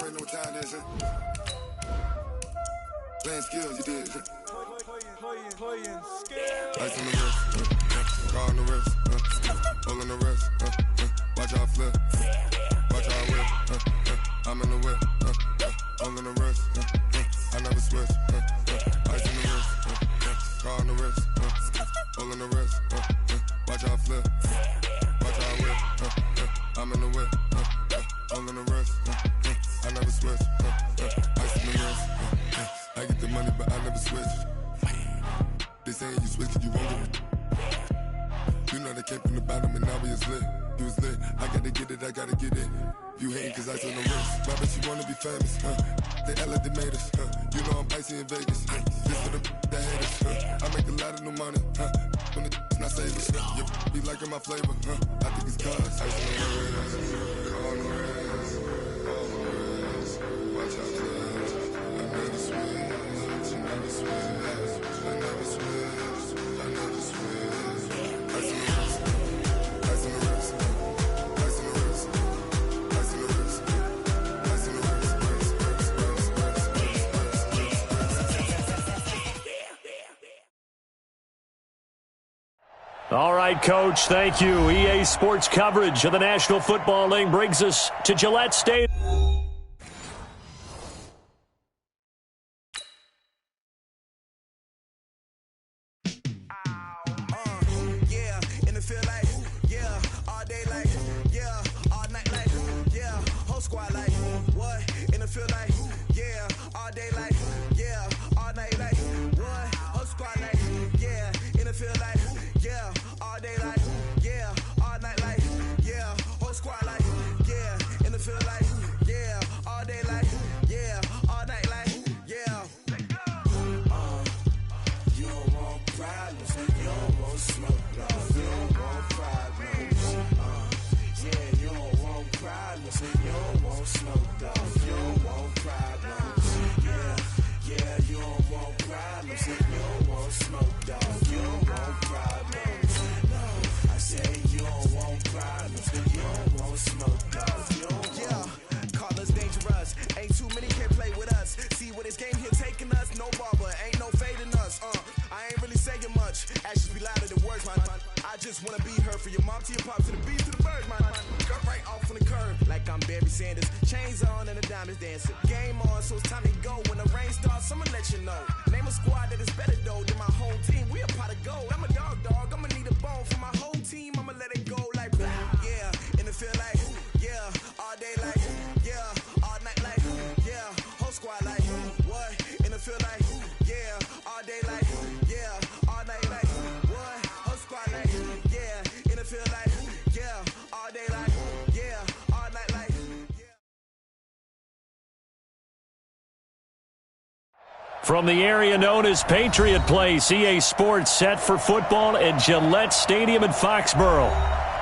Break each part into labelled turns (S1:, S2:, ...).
S1: already know what time it is. Playing skills, you did. Playing skills. Ice on the wrist, car on the wrist, hole on the wrist, watch how I flip, watch how I whip, I'm in the whip, hole on the wrist, I never switch, ice on the wrist, car on the wrist, hole on the wrist, watch how I flip, watch how I whip, I'm in the whip, hole on the wrist, I never switch, ice on the wrist, I get the money but I never switch. They saying you switch cause you won't get it. You know they came from the bottom and now we is lit. You was lit, I gotta get it, I gotta get it. You hating cause ice on the wrist. Why bet you wanna be famous, They Ella they made us, You know I'm icy in Vegas, This for the that hate us, I make a lot of new money, When the not saving, You be liking my flavor, I think it's cause ice on the wrist, on the wrist, on the wrist. Watch out flash, I never switch, you never switch. I never switch, I never switch. Ice on the wrist, ice on the wrist, ice on the wrist, ice on the wrist, ice on the wrist.
S2: All right, Coach, thank you. EA Sports coverage of the National Football League brings us to Gillette Stadium. From the area known as Patriot Place, EA Sports set for football at Gillette Stadium in Foxborough.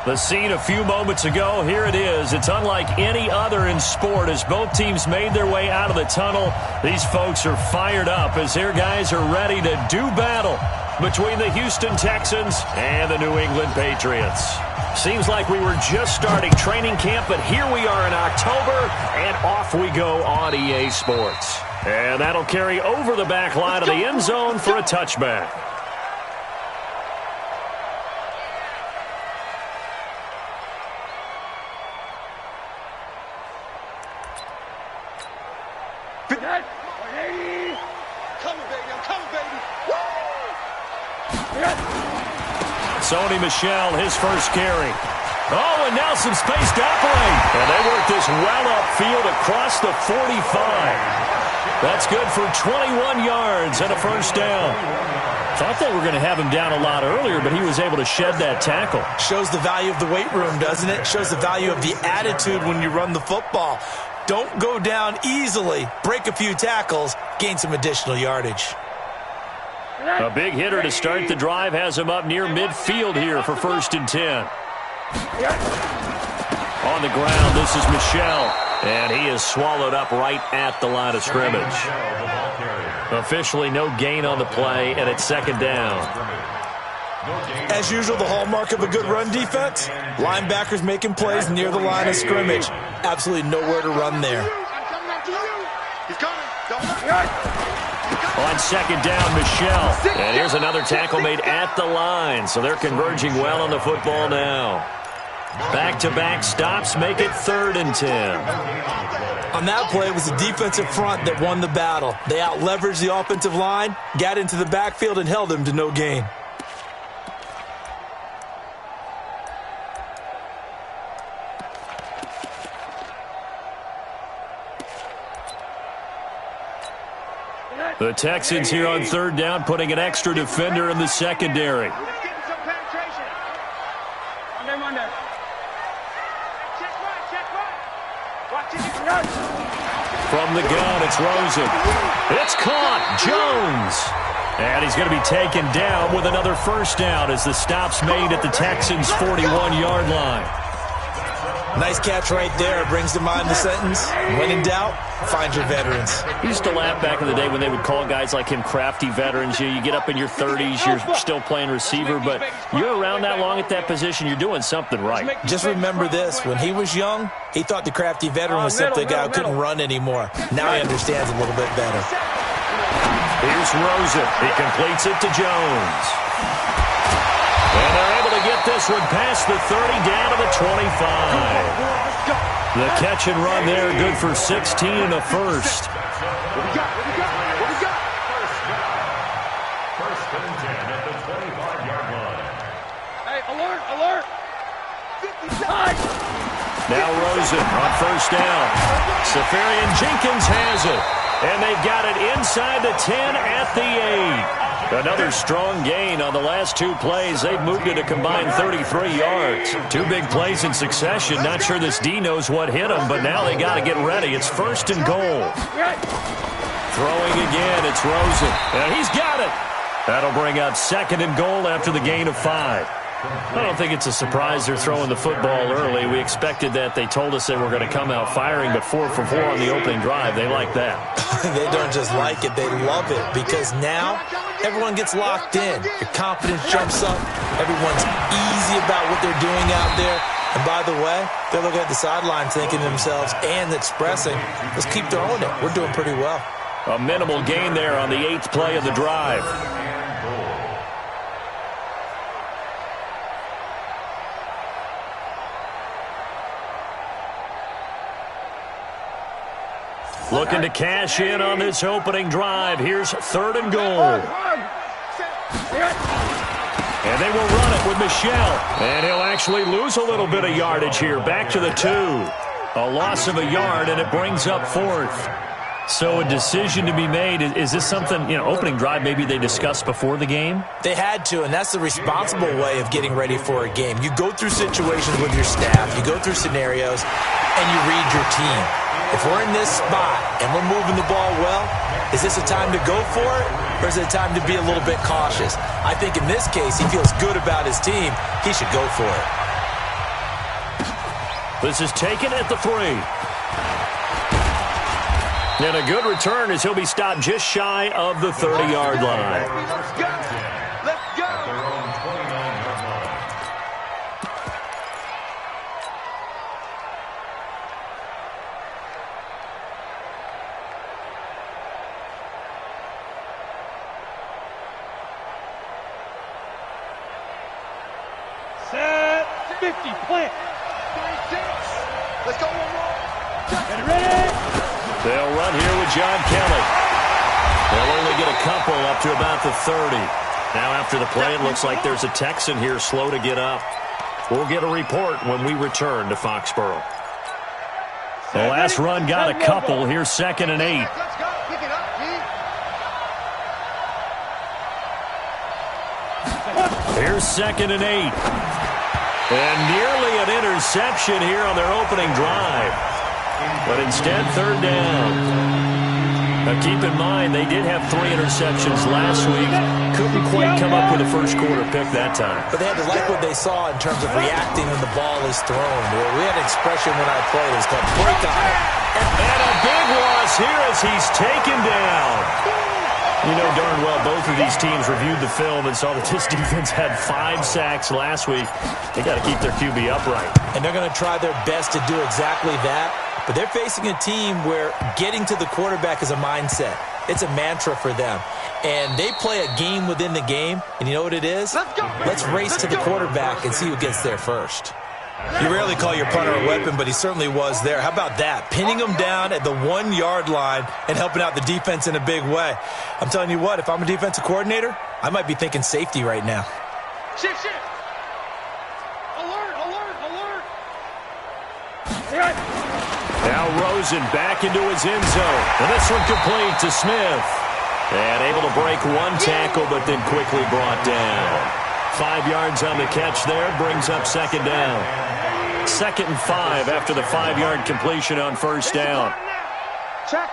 S2: The scene a few moments ago, here it is. It's unlike any other in sport as both teams made their way out of the tunnel. These folks are fired up as their guys are ready to do battle between the Houston Texans and the New England Patriots. Seems like we were just starting training camp, but here we are in October, and off we go on EA Sports. And that'll carry over the back line of the end zone for a touchback. Sony Michel, his first carry. Oh, and now some space to operate. And they work this well upfield across the 45. That's good for 21 yards and a first down. Thought they were going to have him down a lot earlier, but he was able to shed that tackle.
S3: Shows the value of the weight room, doesn't it? Shows the value of the attitude when you run the football. Don't go down easily. Break a few tackles. Gain some additional yardage.
S2: A big hitter to start the drive has him up near midfield here for 1st and 10. On the ground, this is Michel, and he is swallowed up right at the line of scrimmage. Officially no gain on the play, and it's 2nd down.
S3: As usual, the hallmark of a good run defense, linebackers making plays near the line of scrimmage. Absolutely nowhere to run there.
S2: On second down, Michelle. And here's another tackle made at the line. So they're converging well on the football now. Back-to-back stops make it 3rd and 10.
S3: On that play, it was the defensive front that won the battle. They out-leveraged the offensive line, got into the backfield, and held them to no gain.
S2: The Texans here on 3rd down, putting an extra defender in the secondary. From the gun, it's Rosen. It's caught. Jones. And he's going to be taken down with another 1st down as the stop's made at the Texans' 41-yard line.
S3: Nice catch right there. Brings to mind the sentence, when in doubt, find your veterans.
S2: I used to laugh back in the day when they would call guys like him crafty veterans. You get up in your 30s, you're still playing receiver, but you're around that long at that position, you're doing something right.
S3: Just remember this. When he was young, he thought the crafty veteran was simply a guy who couldn't run anymore. Now he understands a little bit better.
S2: Here's Rosen. He completes it to Jones. And they're able to get this one past the 30, down to the 25. The catch and run there, good for 16 and a first.
S4: What we got? First and 10 at the 25-yard line. Hey, alert! 59!
S2: Now Rosen on 1st down. Safarian Jenkins has it. And they've got it inside the 10 at the 8. Another strong gain on the last 2 plays. They've moved it a combined 33 yards. 2 big plays in succession. Not sure this D knows what hit him, but now they got to get ready. It's 1st and goal. Throwing again, it's Rosen. And he's got it. That'll bring up 2nd and goal after the gain of 5. I don't think it's a surprise they're throwing the football early. We expected that. They told us they were going to come out firing, but 4 for 4 on the opening drive. They like that.
S3: They don't just like it, they love it, because now everyone gets locked in. Your confidence jumps up. Everyone's easy about what they're doing out there. And by the way, they're looking at the sideline thinking to themselves and expressing, let's keep throwing it. We're doing pretty well.
S2: A minimal gain there on the 8th play of the drive. Looking to cash in on this opening drive. Here's 3rd and goal. And they will run it with Michelle. And he'll actually lose a little bit of yardage here. Back to the 2. A loss of a yard, and it brings up 4th. So a decision to be made. Is this something, opening drive maybe they discussed before the game?
S3: They had to, and that's the responsible way of getting ready for a game. You go through situations with your staff. You go through scenarios, and you read your team. If we're in this spot and we're moving the ball well, is this a time to go for it, or is it a time to be a little bit cautious? I think in this case, he feels good about his team. He should go for it.
S2: This is taken at the 3. And a good return as he'll be stopped just shy of the 30-yard line.
S4: Let's go! At their own 29-yard line.
S5: Set 50, plant.
S4: 26. Let's go one more.
S5: Get ready.
S2: They'll run here with John Kelly. They'll only get a couple up to about the 30. Now after the play, it looks like there's a Texan here slow to get up. We'll get a report when we return to Foxborough. The last run got a couple. Here's 2nd and 8.
S4: Let's go. Pick it up, Pete.
S2: Here's 2nd and 8. And nearly an interception here on their opening drive. But instead, 3rd down. Now keep in mind, they did have 3 interceptions last week. Couldn't quite come up with a first quarter pick that time.
S3: But they had to like what they saw in terms of reacting when the ball is thrown. We had an expression when I played. It was called break on it.
S2: And a big loss here as he's taken down. You know darn well both of these teams reviewed the film and saw that this defense had 5 sacks last week. They got to keep their QB upright.
S3: And they're going to try their best to do exactly that. But they're facing a team where getting to the quarterback is a mindset. It's a mantra for them. And they play a game within the game. And you know what it is? Let's race to the quarterback and see who gets there first. You rarely call your punter a weapon, but he certainly was there. How about that? Pinning him down at the 1-yard line and helping out the defense in a big way. I'm telling you what, if I'm a defensive coordinator, I might be thinking safety right now.
S5: Shift, shift. Alert, alert, alert. Right.
S2: Now Rosen back into his end zone. And this one complete to Smith. And able to break one tackle, but then quickly brought down. 5 yards on the catch there, brings up second down. 2nd and 5 after the 5-yard completion on first down.
S5: Check.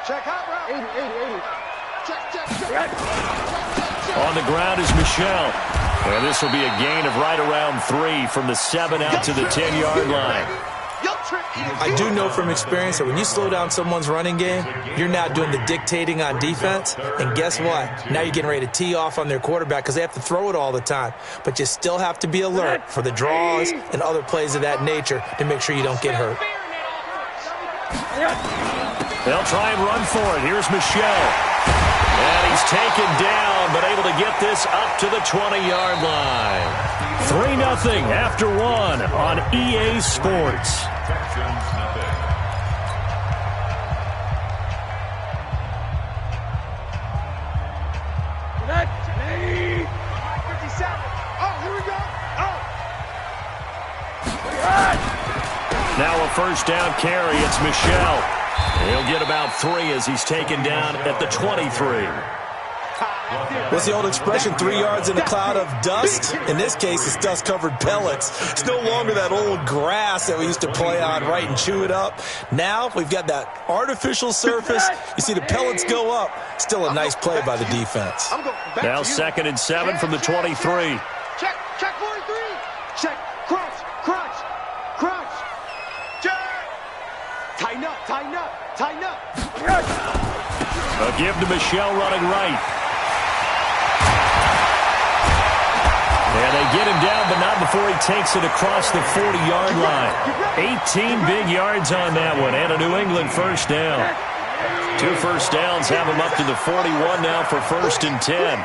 S5: Check hot route. 80. Check.
S2: On the ground is Michel. And this will be a gain of right around 3 from the 7 out to the 10-yard line.
S3: I do know from experience that when you slow down someone's running game, you're now doing the dictating on defense. And guess what? Now you're getting ready to tee off on their quarterback because they have to throw it all the time. But you still have to be alert for the draws and other plays of that nature to make sure you don't get hurt.
S2: They'll try and run for it. Here's Michel. And he's taken down, but able to get this up to the 20-yard line. 3-0 after 1 on EA Sports. Now a first down carry. It's Michel. He'll get about 3 as he's taken down at the 23.
S3: What's the old expression, 3 yards in a cloud of dust? In this case, it's dust-covered pellets. It's no longer that old grass that we used to play on, right, and chew it up. Now we've got that artificial surface. You see the pellets go up. Still a nice play by the defense.
S2: Now 2nd and 7 from the 23.
S5: Check 43. Check. Crunch. Tighten up.
S2: A give to Michel running right. And they get him down, but not before he takes it across the 40-yard line. 18 big yards on that one, and a New England first down. 2 first downs have him up to the 41 now for 1st and 10.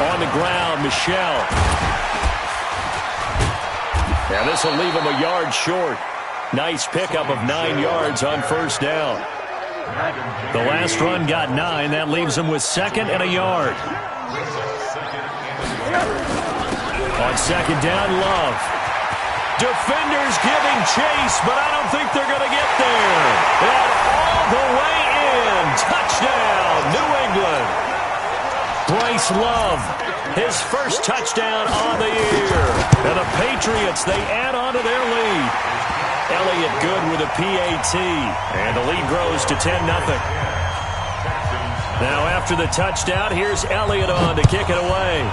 S2: On the ground, Michel. Now this will leave him a yard short. Nice pickup of 9 yards on first down. The last run got 9. That leaves him with 2nd and a yard. On 2nd down, Love. Defenders giving chase, but I don't think they're going to get there. And all the way in. Touchdown, New England. Bryce Love, his first touchdown on the year. And the Patriots, they add on to their lead. Elliott good with a PAT. And the lead grows to 10-0. Now after the touchdown, here's Elliott on to kick it away.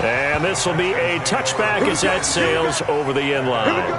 S2: And this will be a touchback as that sails over the end line.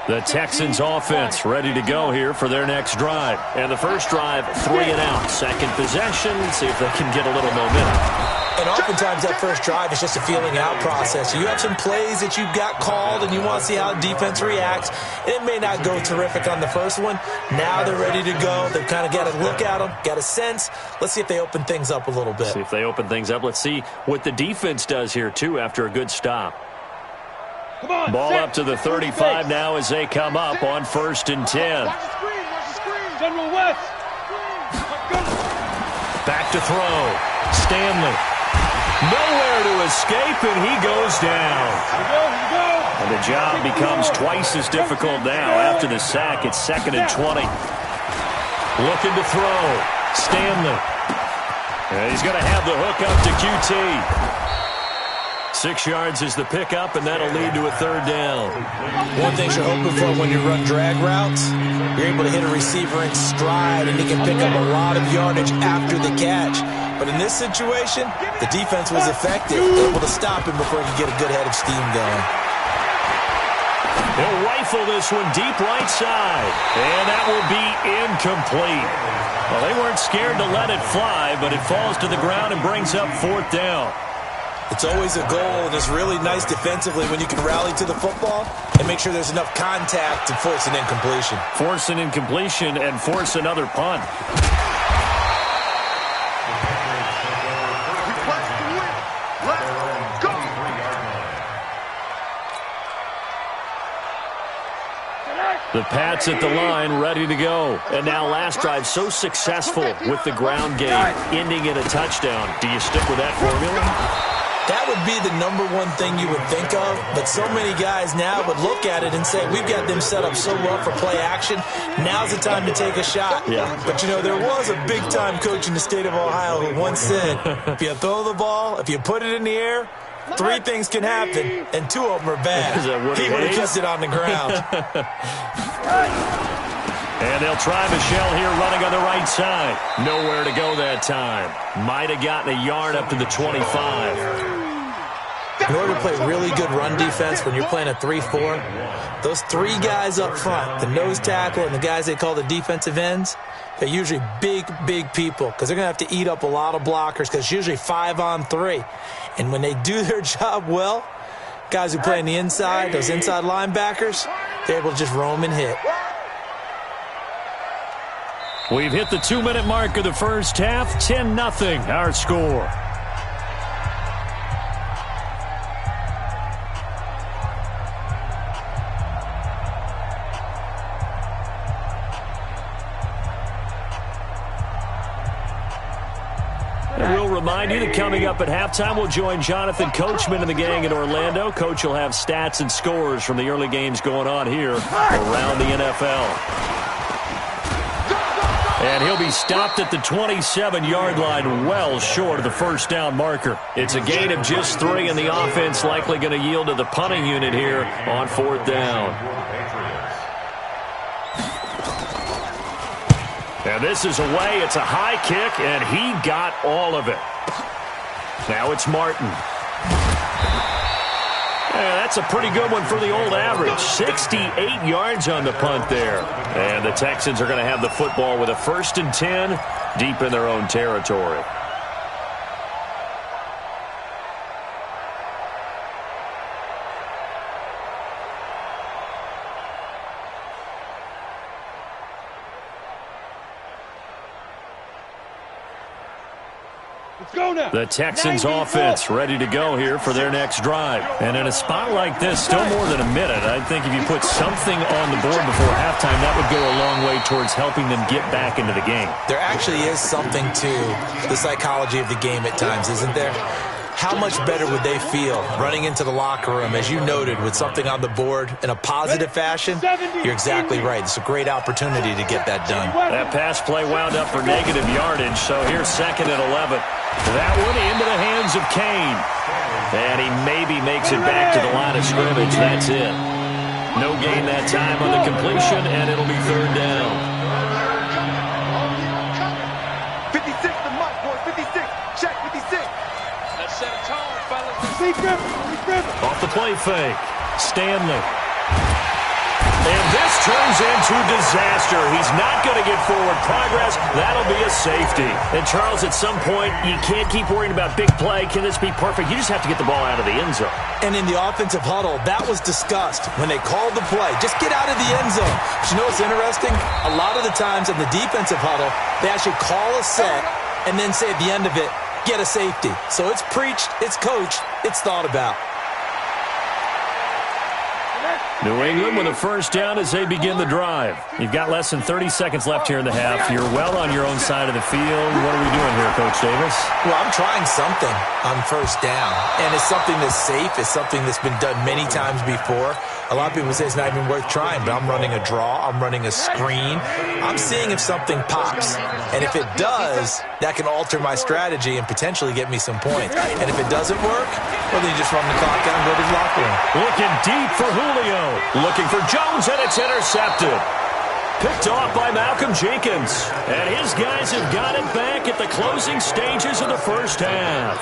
S2: The Texans offense ready to go here for their next drive. And the first drive, 3 and out. Second possession, see if they can get a little momentum.
S3: And oftentimes that first drive is just a feeling out process. You have some plays that you've got called and you want to see how defense reacts. And it may not go terrific on the first one. Now they're ready to go. They've kind of got to look at them, got a sense. Let's see if they open things up a little bit.
S2: See if they open things up. Let's see what the defense does here, too, after a good stop.
S5: On,
S2: ball
S5: set.
S2: Up to the 35 now as they come up on 1st and 10.
S5: Watch the screen. General West.
S2: Back to throw. Stanley. Nowhere to escape, and he goes down.
S5: Here we go.
S2: And the job becomes twice as difficult now. After the sack, it's 2nd and 20. Looking to throw. Stanley. And he's going to have the hook up to QT. 6 yards is the pickup, and that'll lead to a 3rd down.
S3: One thing you're hoping for when you run drag routes, you're able to hit a receiver in stride, and he can pick up a lot of yardage after the catch. But in this situation, the defense was effective, able to stop him before he could get a good head of steam going.
S2: He'll rifle this one deep right side, and that will be incomplete. Well, they weren't scared to let it fly, but it falls to the ground and brings up 4th down.
S3: It's always a goal, and it's really nice defensively when you can rally to the football and make sure there's enough contact to force an incompletion.
S2: Force an incompletion and force another punt. The Pats at the line, ready to go. And now last drive so successful with the ground game, ending in a touchdown. Do you stick with that formula?
S3: That would be the #1 thing you would think of, but so many guys now would look at it and say, we've got them set up so well for play action, now's the time to take a shot.
S2: Yeah.
S3: But, you know, there was a big-time coach in the state of Ohio who once said, if you throw the ball, if you put it in the air, 3 things can happen, and 2 of them are bad. He would have kept it on the ground.
S2: And they'll try Michelle here running on the right side. Nowhere to go that time. Might have gotten a yard up to the 25.
S3: In order to play really good run defense when you're playing a 3-4, those 3 guys up front, the nose tackle and the guys they call the defensive ends, they're usually big, big people because they're going to have to eat up a lot of blockers because it's usually 5-on-3. And when they do their job well, guys who play on the inside, those inside linebackers, they're able to just roam and hit.
S2: We've hit the 2-minute mark of the first half. 10-0 our score. And we'll remind you that coming up at halftime, we'll join Jonathan Coachman and the gang in Orlando. Coach will have stats and scores from the early games going on here around the NFL. And he'll be stopped at the 27-yard line, well short of the first down marker. It's a gain of just 3, and the offense likely going to yield to the punting unit here on 4th down. And this is away. It's a high kick, and he got all of it. Now it's Martin. Yeah, that's a pretty good one for the old average. 68 yards on the punt there. And the Texans are going to have the football with a 1st and 10 deep in their own territory. The Texans offense ready to go here for their next drive. And in a spot like this, still more than a minute, I think if you put something on the board before halftime, that would go a long way towards helping them get back into the game.
S3: There actually is something to the psychology of the game at times, isn't there? How much better would they feel running into the locker room, as you noted, with something on the board in a positive fashion? You're exactly right. It's a great opportunity to get that done.
S2: That pass play wound up for negative yardage, so here's 2nd and 11. That one into the hands of Kane. And he maybe makes it back to the line of scrimmage. That's it. No gain that time on the completion, and it'll be 3rd down.
S5: 56 the mark, boy. 56. Check 56. Let's set a tone, fellas.
S2: Off the play fake. Stanley. And this turns into disaster. He's not going to get forward progress. That'll be a safety. And, Charles, at some point, you can't keep worrying about big play. Can this be perfect? You just have to get the ball out of the end zone.
S3: And in the offensive huddle, that was discussed when they called the play. Just get out of the end zone. But you know what's interesting? A lot of the times in the defensive huddle, they actually call a set and then say at the end of it, get a safety. So it's preached, it's coached, it's thought about.
S2: New England with a first down as they begin the drive. You've got less than 30 seconds left here in the half. You're well on your own side of the field. What are we doing here, Coach Davis?
S3: Well, I'm trying something on first down, and it's something that's safe. It's something that's been done many times before. A lot of people say it's not even worth trying, but I'm running a draw. I'm running a screen. I'm seeing if something pops, and if it does, that can alter my strategy and potentially get me some points. And if it doesn't work, well, then you just run the clock out and go to the locker room.
S2: Looking deep for Julio. Looking for Jones, and it's intercepted. Picked off by Malcolm Jenkins. And his guys have got it back at the closing stages of the first half.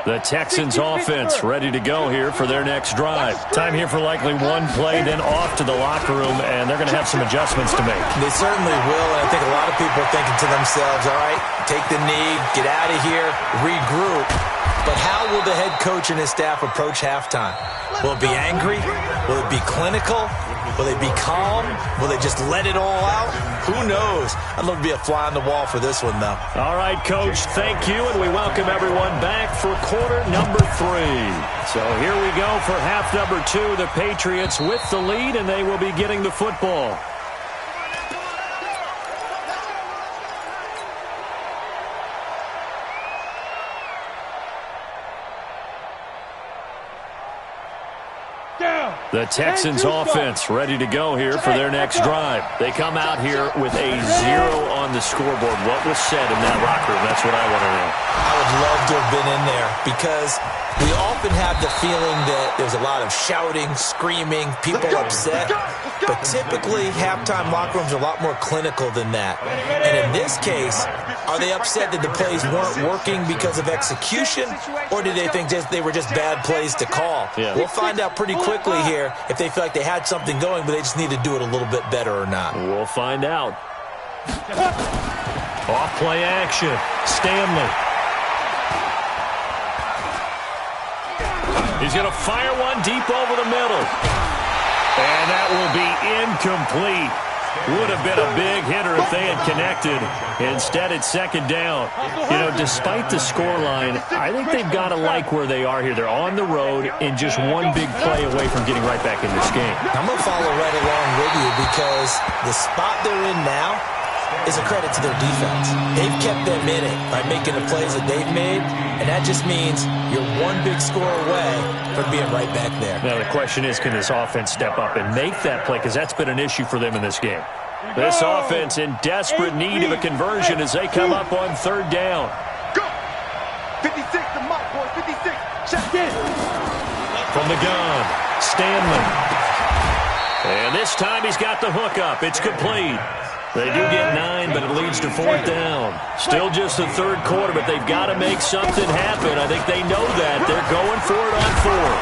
S2: The Texans offense ready to go here for their next drive. Time here for likely one play, then off to the locker room, and they're going to have some adjustments to make.
S3: They certainly will, and I think a lot of people are thinking to themselves, all right, take the knee, get out of here, regroup. But how will the head coach and his staff approach halftime? Will it be angry? Will it be clinical? Will they be calm? Will they just let it all out? Who knows? I'd love to be a fly on the wall for this one, though.
S2: All right, Coach, thank you, and we welcome everyone back for quarter number 3. So here we go for half number 2. The Patriots with the lead, and they will be getting the football. The Texans offense ready to go here for their next drive. They come out here with a 0 on the scoreboard. What was said in that locker room? That's what I want to know.
S3: I would love to have been in there because we often have the feeling that there's a lot of shouting, screaming, people upset. But typically, halftime locker rooms are a lot more clinical than that. And in this case, are they upset that the plays weren't working because of execution, or did they think they were just bad plays to call?
S2: Yeah.
S3: We'll find out pretty quickly here if they feel like they had something going, but they just need to do it a little bit better or not.
S2: We'll find out. Off play action. Stanley. He's going to fire one deep over the middle. And that will be incomplete. Would have been a big hitter if they had connected. Instead, it's second down. You know, despite the scoreline, I think they've got to like where they are here. They're on the road and just one big play away from getting right back in this game.
S3: I'm going to follow right along with you because the spot they're in now is a credit to their defense. They've kept them in it by making the plays that they've made, and that just means you're one big score away from being right back there.
S2: Now, the question is, can this offense step up and make that play? Because that's been an issue for them in this game. This offense in desperate need of a conversion as they come up on third down.
S5: Go! 56 to Mike, boy, 56. Check in.
S2: From the gun, Stanley. And this time he's got the hook up. It's complete. They do get 9, but it leads to fourth down. Still just the third quarter, but they've got to make something happen. I think they know that. They're going for it on fourth.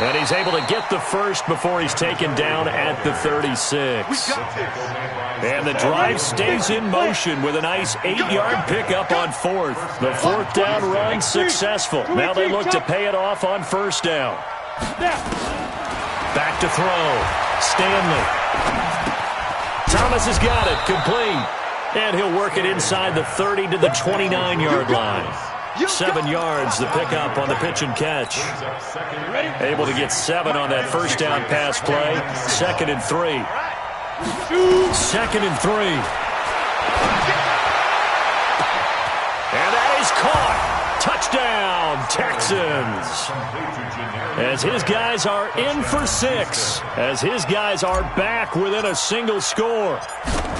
S2: And he's able to get the first before he's taken down at the 36. And the drive stays in motion with a nice 8-yard pickup on fourth. The fourth down run successful. Now they look to pay it off on first down. Back to throw. Stanley. Thomas has got it, complete. And he'll work it inside the 30 to the 29-yard line. 7 yards, the pickup on the pitch and catch. Able to get 7 on that first down pass play. 2nd and 3. 2nd and 3. And that is caught. Touchdown, Texans. As his guys are in for 6. As his guys are back within a single score.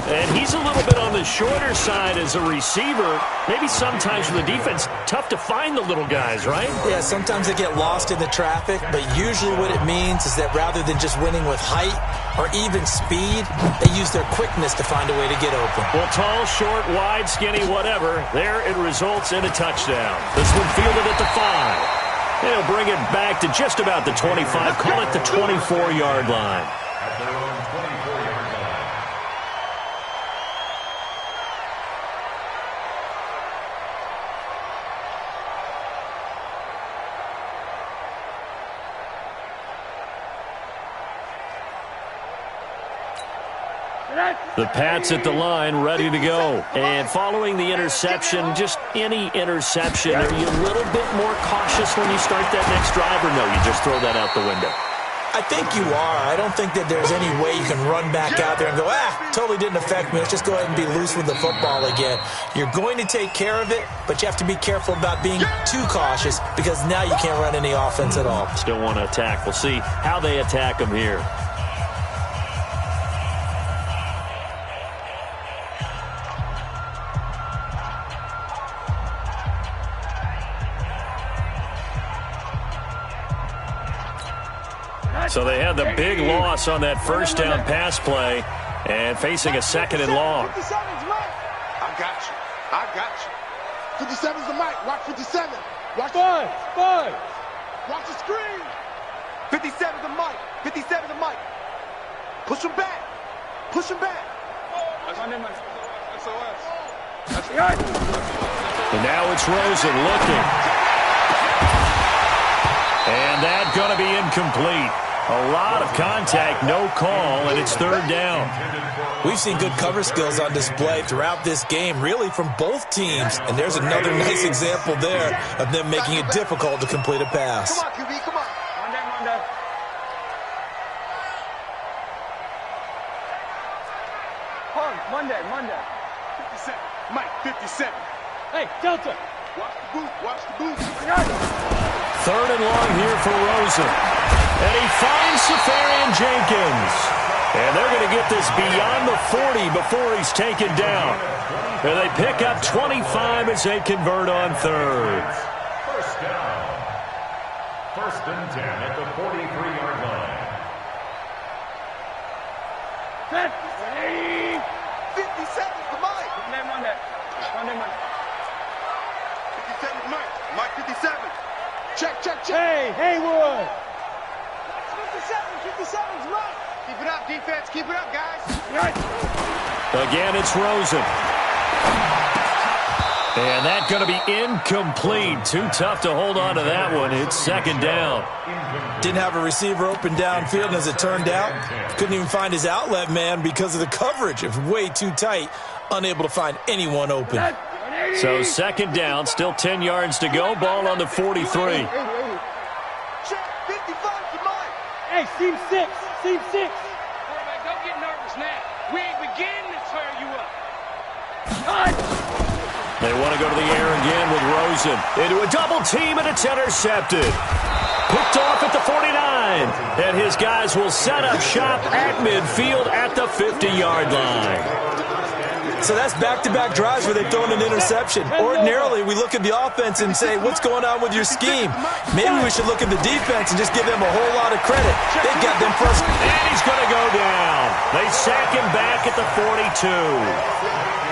S2: And he's a little bit on the shorter side as a receiver. Maybe sometimes for the defense, tough to find the little guys, right?
S3: Yeah, sometimes they get lost in the traffic, but usually what it means is that rather than just winning with height or even speed, they use their quickness to find a way to get open.
S2: Well, tall, short, wide, skinny, whatever, there it results in a touchdown. This one fielded at the 5. They'll bring it back to just about the 25, call it the 24-yard line. The Pats at the line, ready to go. And following the interception, just any interception, are you a little bit more cautious when you start that next drive, or no, you just throw that out the window?
S3: I think you are. I don't think that there's any way you can run back out there and go, totally didn't affect me. Let's just go ahead and be loose with the football again. You're going to take care of it, but you have to be careful about being too cautious because now you can't run any offense at all.
S2: Still want to attack. We'll see how they attack them here. So they had the big loss on that first down pass play and facing a second and long.
S5: 57's Mike. I got you. 57's the mic. Watch 57. Watch five. Watch the screen. 57's the mic. 57's the mic. Push him back.
S2: And now it's Rosen looking. And that's going to be incomplete. A lot of contact, no call, and it's third down.
S3: We've seen good cover skills on display throughout this game, really from both teams. And there's another nice example there of them making it difficult to complete a pass.
S5: Come on, QB, come on. Monday. 57. Mike, 57. Hey, Delta. Watch the boot.
S2: Third and long here for Rosen. And he finds Safarian Jenkins. And they're going to get this beyond the 40 before he's taken down. And they pick up 25 as they convert on third.
S6: First down. First and 10 at the 43-yard line.
S5: 57, come on. Monday. 57, Mike 57. Check. Hey, Haywood. 57's Mike. Keep it up, defense. Keep it up, guys.
S2: Again, it's Rosen. And that's going to be incomplete. Too tough to hold on to that one. It's second down.
S3: Didn't have a receiver open downfield, and as it turned out, couldn't even find his outlet man because of the coverage. It was way too tight, unable to find anyone open.
S2: So second down, still 10 yards to go. Ball on the 43.
S5: Check, 55 to Mike. Hey, seam 6. Quarterback, don't get nervous now. We ain't beginning to tear you up.
S2: They want to go to the air again with Rosen. Into a double team, and it's intercepted. Picked off at the 49. And his guys will set up shop at midfield at the 50-yard line.
S3: So that's back-to-back drives where they've thrown an interception. Ordinarily, we look at the offense and say, what's going on with your scheme? Maybe we should look at the defense and just give them a whole lot of credit. They've got them frustrated.
S2: And he's going to go down. They sack him back at the 42.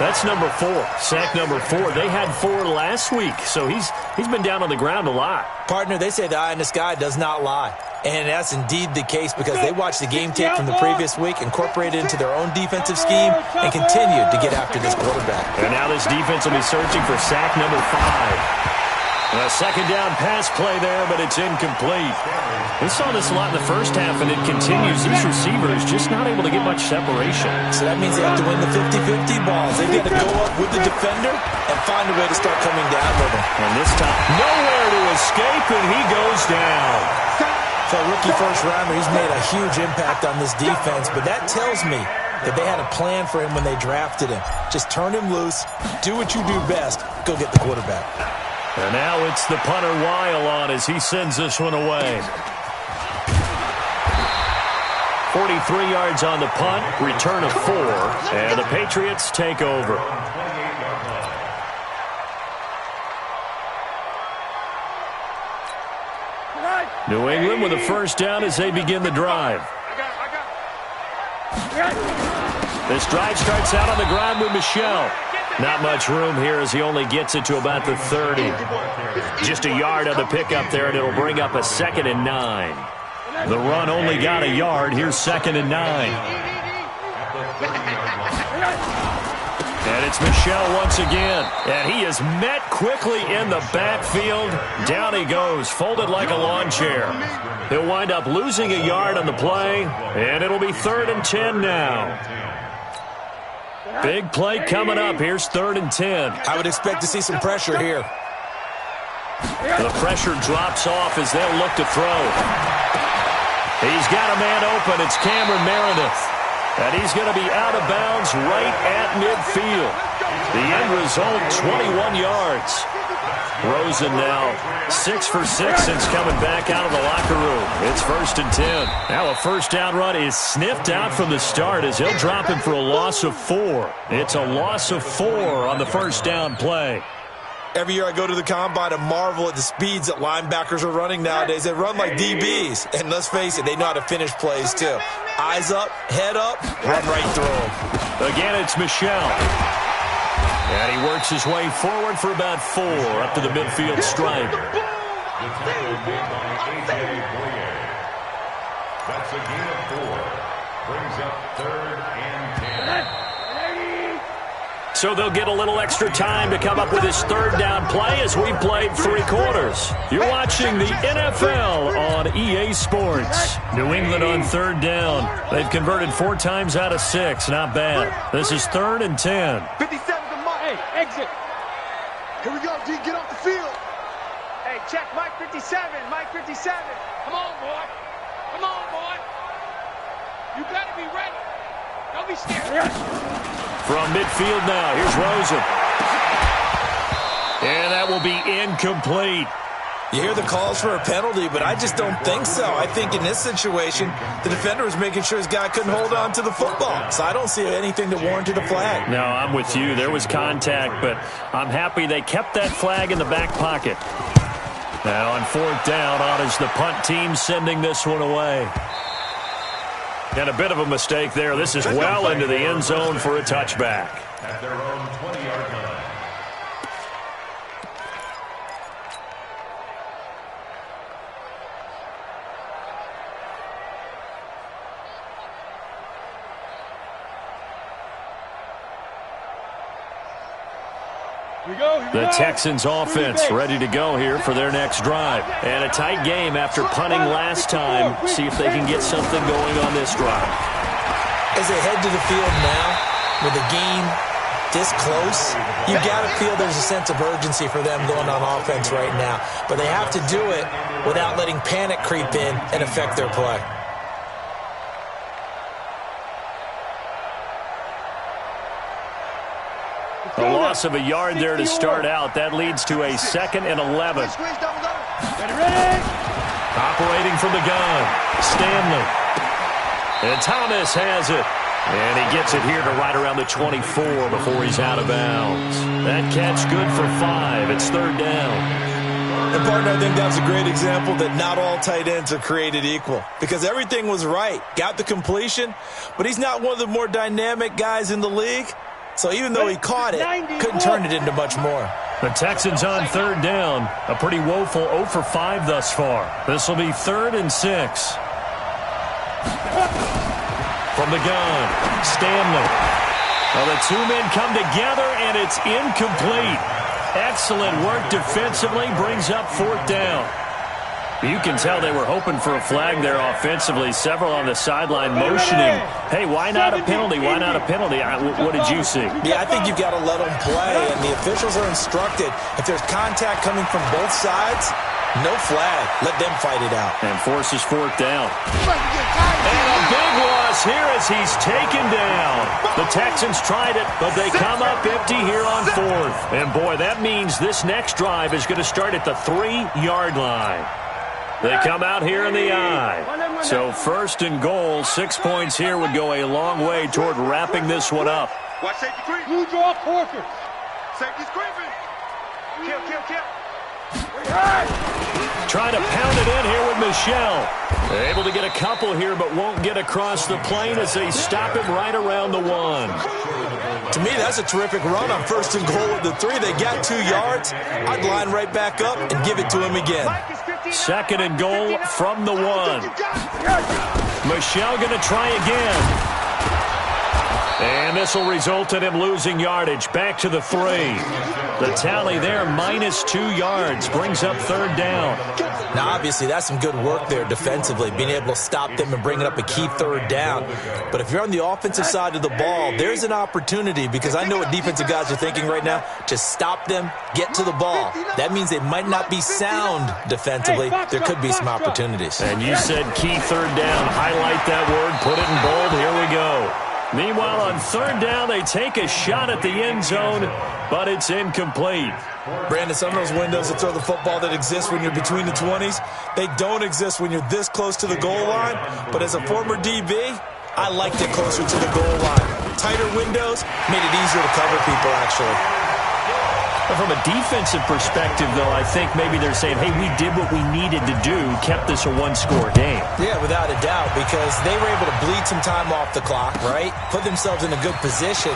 S2: That's number 4. Sack number 4. They had 4 last week, so he's been down on the ground a lot.
S3: Partner, they say the eye in the sky does not lie. And that's indeed the case because they watched the game tape from the previous week, incorporated it into their own defensive scheme, and continued to get after this quarterback.
S2: And now this defense will be searching for sack number 5. A second down pass play there, but it's incomplete. We saw this a lot in the first half, and it continues. These receivers just not able to get much separation.
S3: So that means they have to win the 50-50 balls. They've got to go up with the defender and find a way to start coming down with him.
S2: And this time, nowhere to escape, and he goes down.
S3: For a rookie first-rounder, he's made a huge impact on this defense, but that tells me that they had a plan for him when they drafted him. Just turn him loose, do what you do best, go get the quarterback.
S2: And now it's the punter Weil on as he sends this one away. 43 yards on the punt, return of 4, and the Patriots take over. New England with a first down as they begin the drive. This drive starts out on the ground with Michel. Not much room here as he only gets it to about the 30. Just a yard on the pickup there, and it'll bring up a 2nd and 9. The run only got a yard. Here's 2nd and 9. And it's Michel once again. And he is met quickly in the backfield. Down he goes, folded like a lawn chair. He'll wind up losing a yard on the play, and it'll be 3rd and 10 now. Big play coming up. Here's 3rd and 10.
S3: I would expect to see some pressure here.
S2: The pressure drops off as they'll look to throw. He's got a man open. It's Cameron Meredith. And he's going to be out of bounds right at midfield. The end result, 21 yards. Rosen now 6 for 6 since coming back out of the locker room. It's 1st and 10. Now a first down run is sniffed out from the start as he'll drop him for a loss of 4. It's a loss of 4 on the first down play.
S3: Every year I go to the combine and marvel at the speeds that linebackers are running nowadays. They run like DBs. And let's face it, they know how to finish plays too. Eyes up, head up, run right through them.
S2: Again, it's Michel. And he works his way forward for about 4 up to the midfield stripe.
S6: The tackle made by A.J. Boyer. That's a gain of 4. Brings up 3rd and 10.
S2: So they'll get a little extra time to come up with his 3rd down play as we played 3 quarters. You're watching the NFL on EA Sports. New England on 3rd down. They've converted 4 times out of 6. Not bad. This is 3rd and 10.
S5: 57 to Mike. Hey, exit. Here we go, D. Get off the field.
S4: Hey, check Mike 57. Mike 57. Come on, boy. Come on, boy. You got to be ready. Don't be scared.
S2: From midfield now, here's Rosen. And that will be incomplete.
S3: You hear the calls for a penalty, but I just don't think so. I think in this situation, the defender was making sure his guy couldn't hold on to the football. So I don't see anything that warranted a flag.
S2: No, I'm with you. There was contact, but I'm happy they kept that flag in the back pocket. Now on 4th down, on is the punt team sending this one away. And a bit of a mistake there. This is well into the end zone for a touchback.
S6: At their own 20-yard line.
S2: The Texans offense ready to go here for their next drive. And a tight game after punting last time. See if they can get something going on this drive.
S3: As they head to the field now, with the game this close, you got to feel there's a sense of urgency for them going on offense right now. But they have to do it without letting panic creep in and affect their play.
S2: A loss of a yard there to start out. That leads to a 2nd and 11. Operating from the gun, Stanley. And Thomas has it. And he gets it here to right around the 24 before he's out of bounds. That catch good for 5. It's 3rd down.
S3: And, partner, I think that was a great example that not all tight ends are created equal. Because everything was right. Got the completion, but he's not one of the more dynamic guys in the league. So even though he caught it, couldn't turn it into much more.
S2: The Texans on 3rd down. A pretty woeful 0 for 5 thus far. This will be 3rd and 6. From the gun, Stanley. Well, the 2 men come together, and it's incomplete. Excellent work defensively, brings up 4th down. You can tell they were hoping for a flag there offensively. Several on the sideline motioning. Hey, why not a penalty? Why not a penalty? What did you see?
S3: Yeah, I think you've got to let them play, and the officials are instructed. If there's contact coming from both sides, no flag. Let them fight it out.
S2: And forces 4th down. And a big loss here as he's taken down. The Texans tried it, but they come up empty here on 4th. And, boy, that means this next drive is going to start at the 3-yard line. They come out here in the eye. So 1st and goal, 6 points here would go a long way toward wrapping this one up.
S5: Watch safety creep.
S4: You draw quarters.
S5: Safety's creeping. Kill, kill, kill.
S2: Trying to pound it in here with Michel. Able to get a couple here, but won't get across the plane as they stop him right around the 1.
S3: To me, that's a terrific run on 1st and goal at the 3. They got 2 yards. I'd line right back up and give it to him again.
S2: 2nd and goal from the 1. Michel going to try again. And this will result in him losing yardage. Back to the 3. The tally there, -2 yards, brings up 3rd down.
S3: Now, obviously, that's some good work there defensively, being able to stop them and bring it up a key 3rd down. But if you're on the offensive side of the ball, there's an opportunity, because I know what defensive guys are thinking right now. Just stop them, get to the ball. That means they might not be sound defensively. There could be some opportunities.
S2: And you said key 3rd down. Highlight that word, put it in bold. Here we go. Meanwhile, on 3rd down, they take a shot at the end zone, but it's incomplete.
S3: Brandon, some of those windows to throw the football that exist when you're between the 20s, they don't exist when you're this close to the goal line. But as a former DB, I liked it closer to the goal line. Tighter windows made it easier to cover people, actually.
S2: But from a defensive perspective, though, I think maybe they're saying, hey, we did what we needed to do, kept this a one-score game.
S3: Yeah, without a doubt, because they were able to bleed some time off the clock, right? Put themselves in a good position,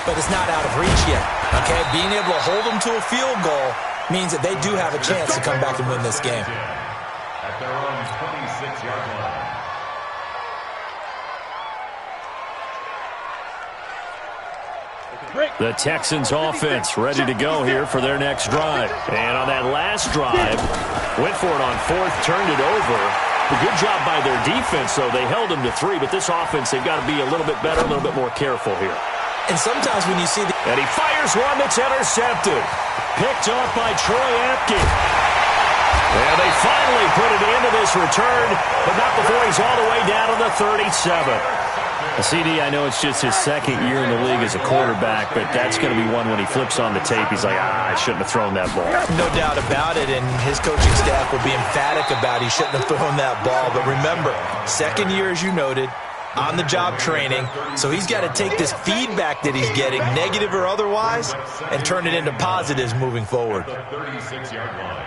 S3: but it's not out of reach yet, okay? Being able to hold them to a field goal means that they do have a chance to come back and win this game.
S6: At their own 26-yard line.
S2: The Texans offense ready to go here for their next drive. And on that last drive, went for it on 4th, turned it over. A good job by their defense, though. They held them to 3, but this offense, they've got to be a little bit better, a little bit more careful here.
S3: And sometimes when you see the...
S2: And he fires one that's intercepted. Picked off by Troy Apke. And they finally put it into this return, but not before he's all the way down to the 37. CD, I know it's just his 2nd year in the league as a quarterback, but that's going to be one when he flips on the tape. He's like, I shouldn't have thrown that ball.
S3: No doubt about it, and his coaching staff will be emphatic about he shouldn't have thrown that ball. But remember, 2nd year, as you noted, on-the-job training, so he's got to take this feedback that he's getting, negative or otherwise, and turn it into positives moving forward.
S6: The 36-yard line.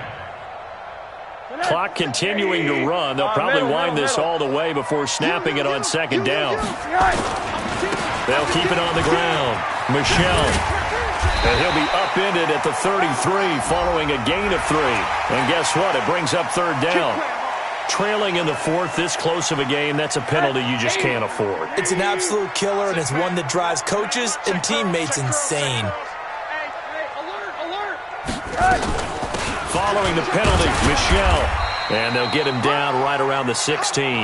S2: Clock continuing to run. They'll probably wind this all the way before snapping it on 2nd down. They'll keep it on the ground. Michel. And he'll be upended at the 33 following a gain of 3. And guess what? It brings up 3rd down. Trailing in the 4th, this close of a game, that's a penalty you just can't afford.
S3: It's an absolute killer, and it's one that drives coaches and teammates insane.
S2: Following the penalty, Michel. And they'll get him down right around the 16.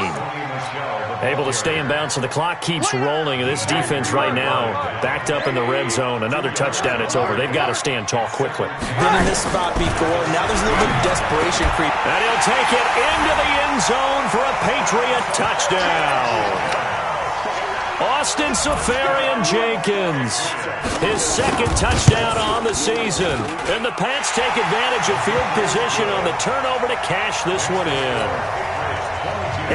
S2: Able to stay in bounds, so the clock keeps rolling. And this defense right now backed up in the red zone. Another touchdown, it's over. They've got to stand tall quickly.
S3: Been in this spot before. Now there's a little bit of desperation creep.
S2: And he'll take it into the end zone for a Patriot touchdown. Austin Seferian-Jenkins, his 2nd touchdown on the season. And the Pats take advantage of field position on the turnover to cash this one in.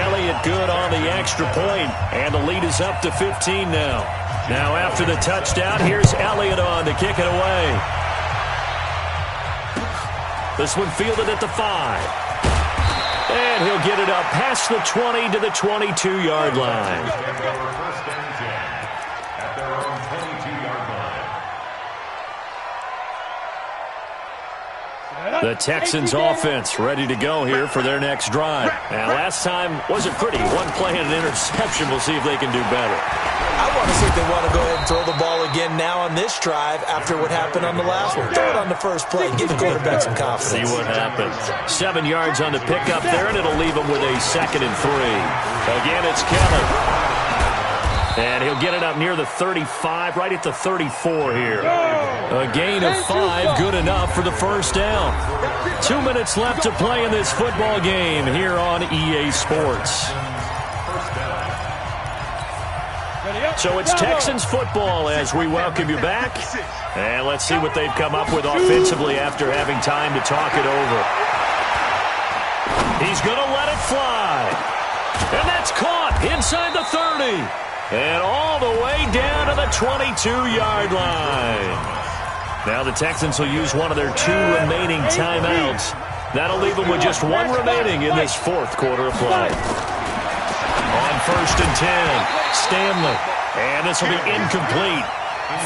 S2: Elliott good on the extra point, and the lead is up to 15 now. Now after the touchdown, here's Elliott on to kick it away. This one fielded at the 5. And he'll get it up past the 20 to the 22-yard line.
S6: First and 10 at their own 22-yard line.
S2: The Texans offense ready to go here for their next drive. And last time wasn't pretty. One play and an interception. We'll see if they can do better.
S3: I want to see if they want to go ahead and throw the ball again now on this drive after what happened on the last one. Throw it on the first play. Give the quarterback some confidence.
S2: See what happens. 7 yards on the pickup there, and it'll leave him with a 2nd and 3. Again, it's Kelly. And he'll get it up near the 35, right at the 34 here. A gain of 5, good enough for the first down. 2 minutes left to play in this football game here on EA Sports. So it's Texans football as we welcome you back. And let's see what they've come up with offensively after having time to talk it over. He's going to let it fly. And that's caught inside the 30. And all the way down to the 22-yard line. Now the Texans will use one of their 2 remaining timeouts. That'll leave them with just 1 remaining in this 4th quarter of play. On 1st and 10, Stanley. And this will be incomplete.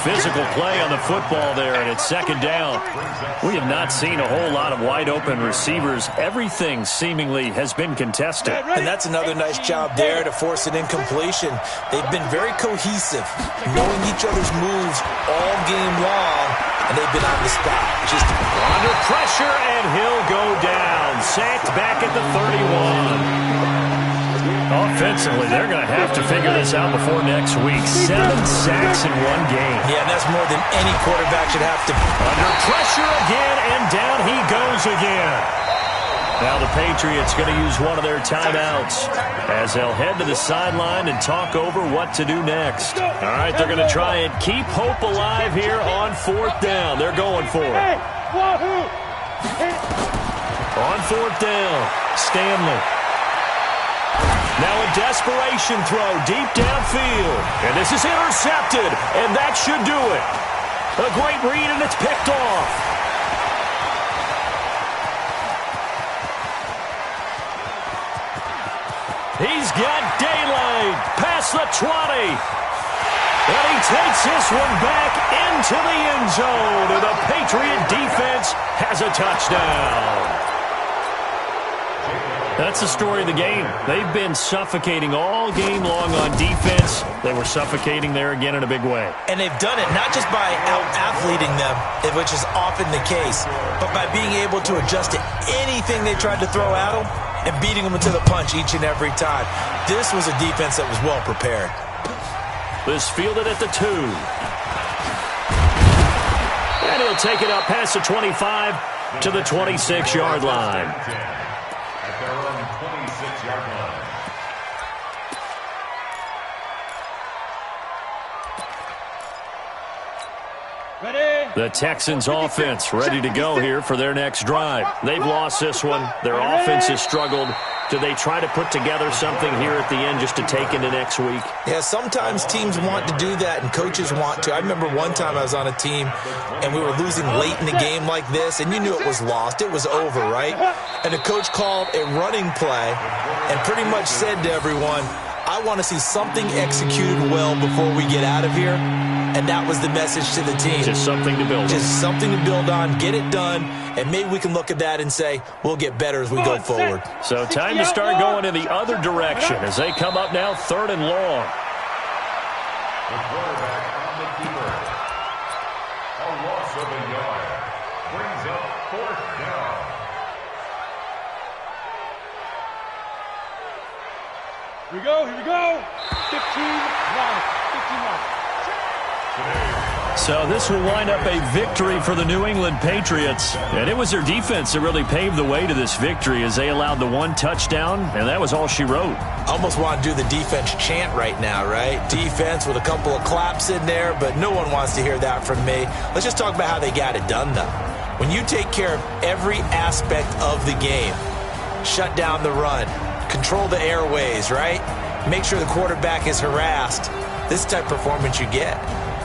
S2: Physical play on the football there, and it's second down. We have not seen a whole lot of wide-open receivers. Everything seemingly has been contested.
S3: And that's another nice job there to force an incompletion. They've been very cohesive, knowing each other's moves all game long, and they've been on the spot. Just
S2: under pressure, and he'll go down. Sacked back at the 31. Offensively, they're going to have to figure this out before next week. 7 sacks in one game.
S3: Yeah, and that's more than any quarterback should have to.
S2: Under pressure again, and down he goes again. Now the Patriots going to use one of their timeouts as they'll head to the sideline and talk over what to do next. All right, they're going to try and keep hope alive here on 4th down. They're going for it. On 4th down, Stanley. Now a desperation throw deep downfield. And this is intercepted, and that should do it. A great read, and it's picked off. He's got daylight past the 20. And he takes this one back into the end zone. And the Patriot defense has a touchdown. That's the story of the game. They've been suffocating all game long on defense. They were suffocating there again in a big way.
S3: And they've done it not just by out-athleting them, which is often the case, but by being able to adjust to anything they tried to throw at them and beating them into the punch each and every time. This was a defense that was well prepared.
S2: This fielded at the 2. And he'll take it up past the 25 to the 26-yard line.
S6: At their own 26-yard line.
S2: The Texans offense ready to go here for their next drive. They've lost this one. Their offense has struggled. Do they try to put together something here at the end just to take into next week?
S3: Yeah, sometimes teams want to do that and coaches want to. I remember one time I was on a team and we were losing late in the game like this, and you knew it was lost. It was over, right? And the coach called a running play and pretty much said to everyone, I want to see something executed well before we get out of here. And that was the message to the team.
S2: Just something to build on.
S3: Just something to build on, get it done, and maybe we can look at that and say, we'll get better as we go forward.
S2: So time to start going in the other direction as they come up now 3rd and long.
S6: The quarterback on the keeper. A loss of a yard. Brings up 4th down.
S4: Here we go. 15-9. 15-9.
S2: So this will wind up a victory for the New England Patriots. And it was their defense that really paved the way to this victory as they allowed the 1 touchdown, and that was all she wrote.
S3: I almost want to do the defense chant right now, right? Defense with a couple of claps in there, but no one wants to hear that from me. Let's just talk about how they got it done, though. When you take care of every aspect of the game, shut down the run, control the airways, right? Make sure the quarterback is harassed. This type of performance you get.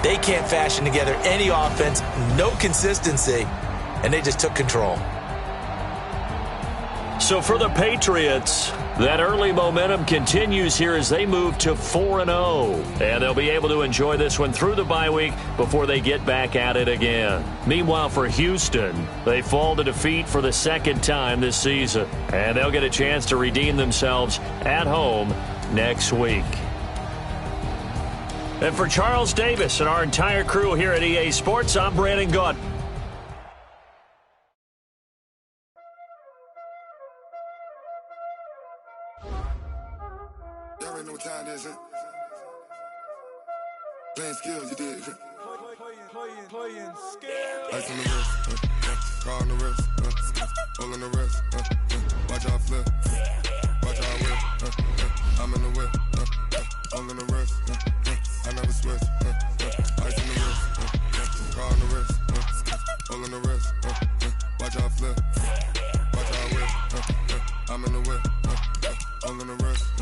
S3: They can't fashion together any offense, no consistency, and they just took control.
S2: So for the Patriots, that early momentum continues here as they move to 4-0. And they'll be able to enjoy this one through the bye week before they get back at it again. Meanwhile, for Houston, they fall to defeat for the 2nd time this season. And they'll get a chance to redeem themselves at home next week. And for Charles Davis and our entire crew here at EA Sports, I'm Brandon Gaunt.
S1: Y'all already know what time it is, huh? Playing skills, you did.
S4: Playing skills.
S1: Ice on the wrist, car on the wrist, all on the wrist, watch out flip, watch out whip, I'm in the whip, all on the wrist, I never switch, ice on the wrist, car on the wrist, all on the wrist, watch out flip, watch out whip, I'm in the whip, all on the wrist, I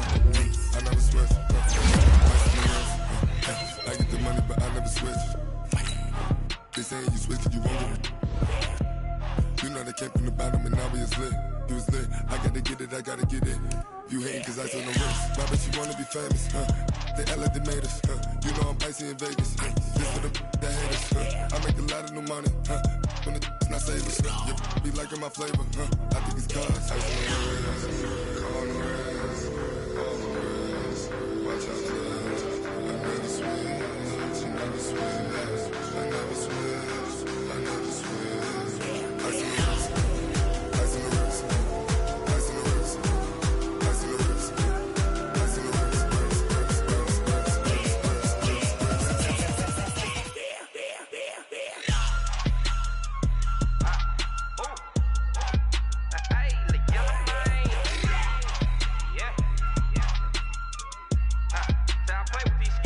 S1: never switch, ice on the wrist, I get the money but I never switch. They say you switch it, you won't get it. You know they came from the bottom. him and now he is lit. He was lit. I gotta get it, I gotta get it. You hating cause ice on the wrist. My bitch, you wanna be famous, They act like they made us, You know I'm icy in Vegas, This for the that hate us, I make a lot of new money, When it's not savers, You be liking my flavor, I think it's cause ice on the wrist, on the wrist, on the wrist. Watch out, live. I never switch, I never switch, I never switch, I never switch. Ice on the wrist, ice on the wrist, ice on the wrist, ice on the wrist, ice on the wrist.
S4: I play with these